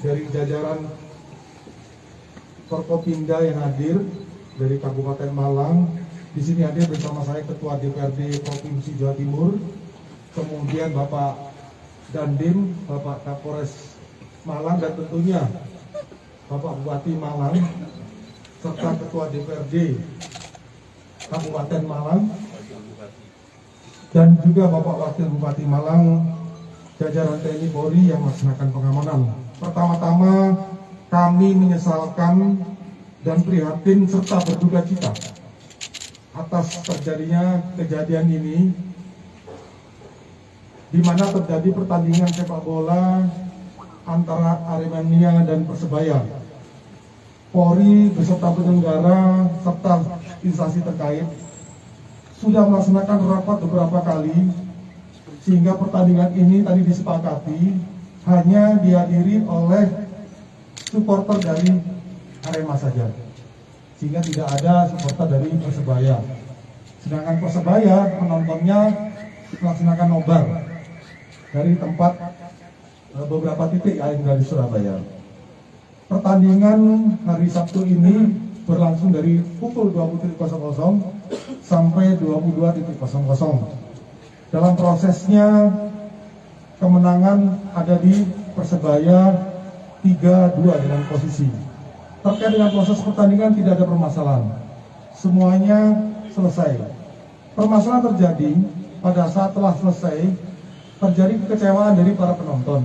dari jajaran Forkopimda yang hadir dari Kabupaten Malang. Di sini hadir bersama saya Ketua DPRD Provinsi Jawa Timur, kemudian Bapak Dandim, Bapak Kapolres Malang, dan tentunya Bapak Bupati Malang, serta Ketua DPRD Kabupaten Malang, dan juga Bapak Wakil Bupati Malang, jajaran TNI Polri yang melaksanakan pengamanan. Pertama-tama kami menyesalkan dan prihatin serta berduka cita atas terjadinya kejadian ini, di mana terjadi pertandingan sepak bola antara Aremania dan Persebaya. Polri beserta penyelenggara serta instansi terkait sudah melaksanakan rapat beberapa kali, sehingga pertandingan ini tadi disepakati hanya dihadiri oleh supporter dari Arema saja, sehingga tidak ada supporter dari Persebaya. Sedangkan Persebaya penontonnya melaksanakan nobar dari tempat beberapa titik yang dari Surabaya. Pertandingan hari Sabtu ini berlangsung dari pukul 20.00 sampai 22.00. Dalam prosesnya kemenangan ada di Persebaya 3-2 dengan posisi. Terkait dengan proses pertandingan tidak ada permasalahan, semuanya selesai. Permasalahan terjadi pada saat telah selesai, terjadi kekecewaan dari para penonton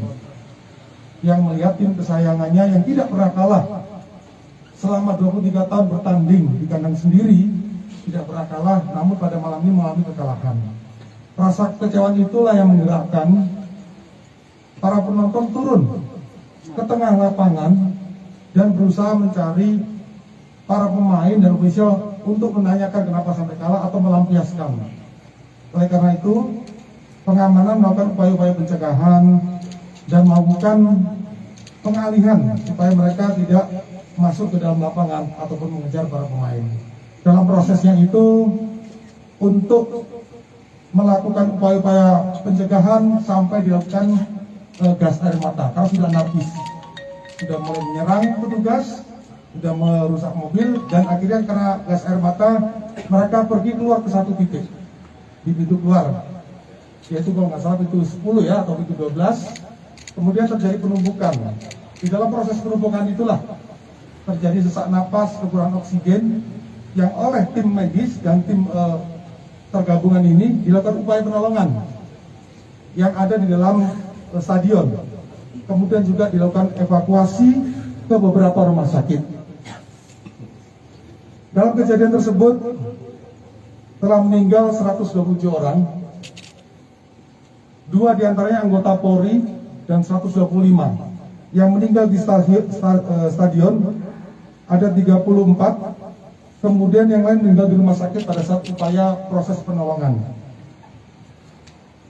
yang melihat tim kesayangannya yang tidak pernah kalah selama 23 tahun bertanding di kandang sendiri, tidak pernah kalah, namun pada malam ini mengalami kekalahan. Rasa kekecewaan itulah yang menggerakkan para penonton turun ke tengah lapangan dan berusaha mencari para pemain dan ofisial untuk menanyakan kenapa sampai kalah atau melampiaskan. Oleh karena itu, pengamanan melakukan upaya-upaya pencegahan dan melakukan pengalihan supaya mereka tidak masuk ke dalam lapangan ataupun mengejar para pemain. Dalam prosesnya itu, untuk melakukan upaya-upaya pencegahan sampai dilakukan gas air mata, karena sudah anarkis, sudah mulai menyerang petugas, sudah merusak mobil, dan akhirnya karena gas air mata mereka pergi keluar ke satu titik di pintu keluar, yaitu kalau nggak salah pintu 10 ya, atau pintu 12. Kemudian terjadi penumpukan. Di dalam proses penumpukan itulah terjadi sesak napas, kekurangan oksigen, yang oleh tim medis dan tim tergabungan ini dilakukan upaya penolongan yang ada di dalam stadion. Kemudian juga dilakukan evakuasi ke beberapa rumah sakit. Dalam kejadian tersebut telah meninggal 127 orang, 2 diantaranya anggota Polri dan 125. Yang meninggal di stadion ada 34, kemudian yang lain meninggal di rumah sakit pada saat upaya proses penolongan.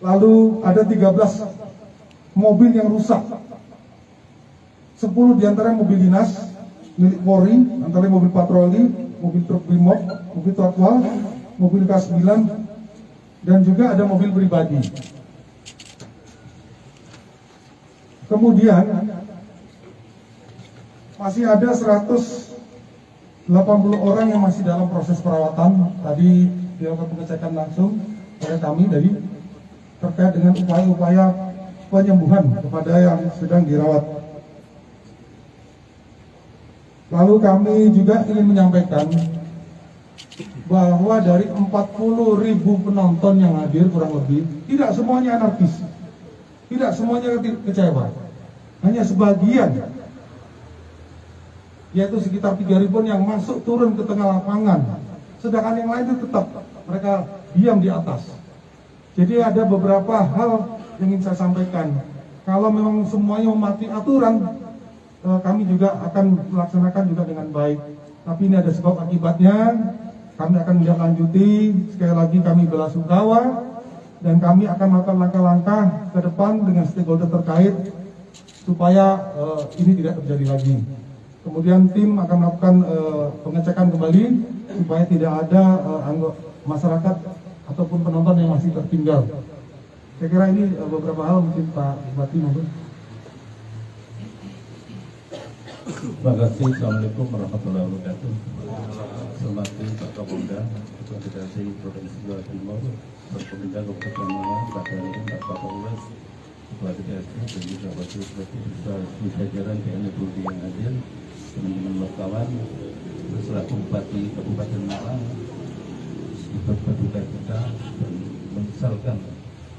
Lalu ada 13 mobil yang rusak, 10 diantaranya mobil dinas milik Polri, antara mobil patroli, mobil truk Brimob, mobil Totwal, mobil K9, dan juga ada mobil pribadi. Kemudian masih ada 180 orang yang masih dalam proses perawatan. Tadi dilakukan pengecekan langsung oleh kami dari terkait dengan upaya-upaya penyembuhan kepada yang sedang dirawat. Lalu kami juga ingin menyampaikan bahwa dari 40.000 penonton yang hadir kurang lebih, tidak semuanya anarkis, tidak semuanya kecewa, hanya sebagian, yaitu sekitar 3.000 yang masuk turun ke tengah lapangan, sedangkan yang lain itu tetap mereka diam di atas. Jadi ada beberapa hal yang ingin saya sampaikan. Kalau memang semuanya mematuhi aturan, kami juga akan melaksanakan juga dengan baik. Tapi ini ada sebab akibatnya, kami akan menindaklanjuti. Sekali lagi kami belasungkawa, dan kami akan melakukan langkah-langkah ke depan dengan stakeholder terkait supaya ini tidak terjadi lagi. Kemudian tim akan melakukan pengecekan kembali supaya tidak ada anggota masyarakat ataupun penonton yang masih tertinggal. Saya kira ini beberapa hal mungkin Pak Bupati. Terima kasih. Assalamualaikum warahmatullahi wabarakatuh. Selamat Pak Kapolda, Ketua Federasi Provinsi Jawa Timur, Perpindah Kabupaten Malang, Pak Dalem, Pak Kapolres, Ketua DPRD, dan juga Wakil Ketua Jajaran TNI Polri yang hadir, teman-teman wartawan, selaku Bupati Kabupaten Malang, ikut berduka cita dan menyesalkan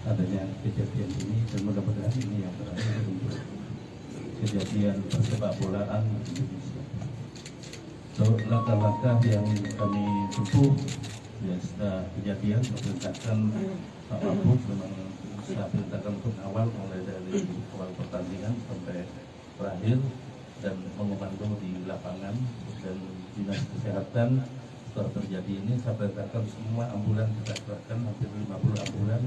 adanya kejadian ini, dan mudah-mudahan ini yang terakhir untuk kejadian persepak bolaan Indonesia. So, langkah-langkah yang kami tempuh ya setelah kejadian memerintahkan Pak Wabub memang saya perintahkan untuk awal mulai dari awal pertandingan sampai terakhir dan mengomando di lapangan, dan dinas kesehatan setelah terjadi ini saya perintahkan semua ambulan kita kerahkan hampir 50 ambulan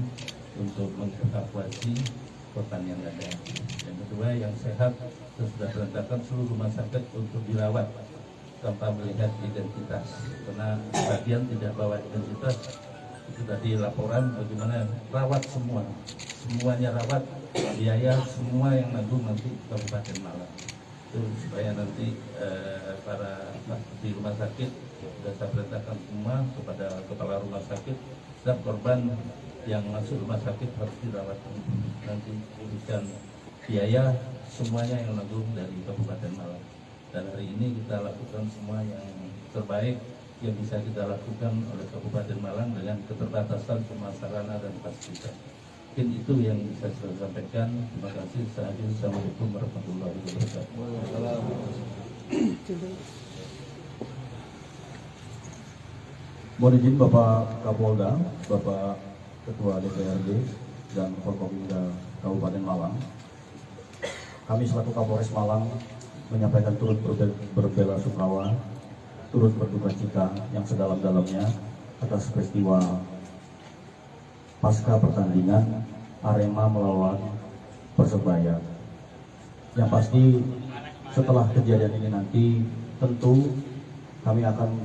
untuk mengevakuasi korban yang ada. Yang kedua, yang sehat kita sudah perintahkan seluruh rumah sakit untuk dirawat tanpa melihat identitas, karena bagian tidak bawa identitas itu tadi laporan bagaimana rawat semuanya rawat, biaya semua yang nanggung nanti Kabupaten Malang, itu supaya nanti para di rumah sakit sudah saya perintahkan semua kepada kepala rumah sakit, setiap korban yang masuk rumah sakit harus dirawat, nanti urusan biaya semuanya yang nanggung dari Kabupaten Malang. Dan hari ini kita lakukan semua yang terbaik yang bisa kita lakukan oleh Kabupaten Malang dengan keterbatasan semua sarana dan fasilitas. Mungkin itu yang bisa saya sampaikan. Terima kasih. Assalamualaikum warahmatullahi wabarakatuh. Mohon izin Bapak Kapolda, Bapak Ketua DPRD dan Forkopimda Kabupaten Malang. Kami selaku Kapolres Malang menyampaikan turut berbela sungkawa, turut berduka cita yang sedalam-dalamnya atas peristiwa pasca pertandingan Arema melawan Persebaya. Yang pasti setelah kejadian ini nanti tentu kami akan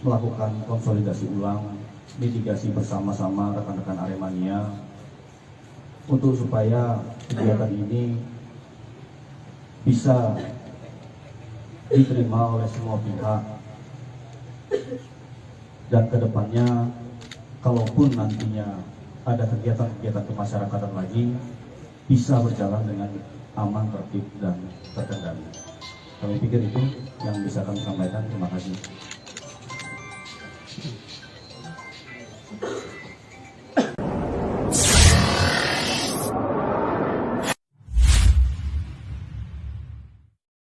melakukan konsolidasi ulang, mitigasi bersama-sama rekan-rekan Aremania untuk supaya kegiatan ini bisa diterima oleh semua pihak, dan kedepannya kalaupun nantinya ada kegiatan-kegiatan kemasyarakatan lagi bisa berjalan dengan aman, tertib, dan terkendali. Kami pikir itu yang bisa kami sampaikan. Terima kasih.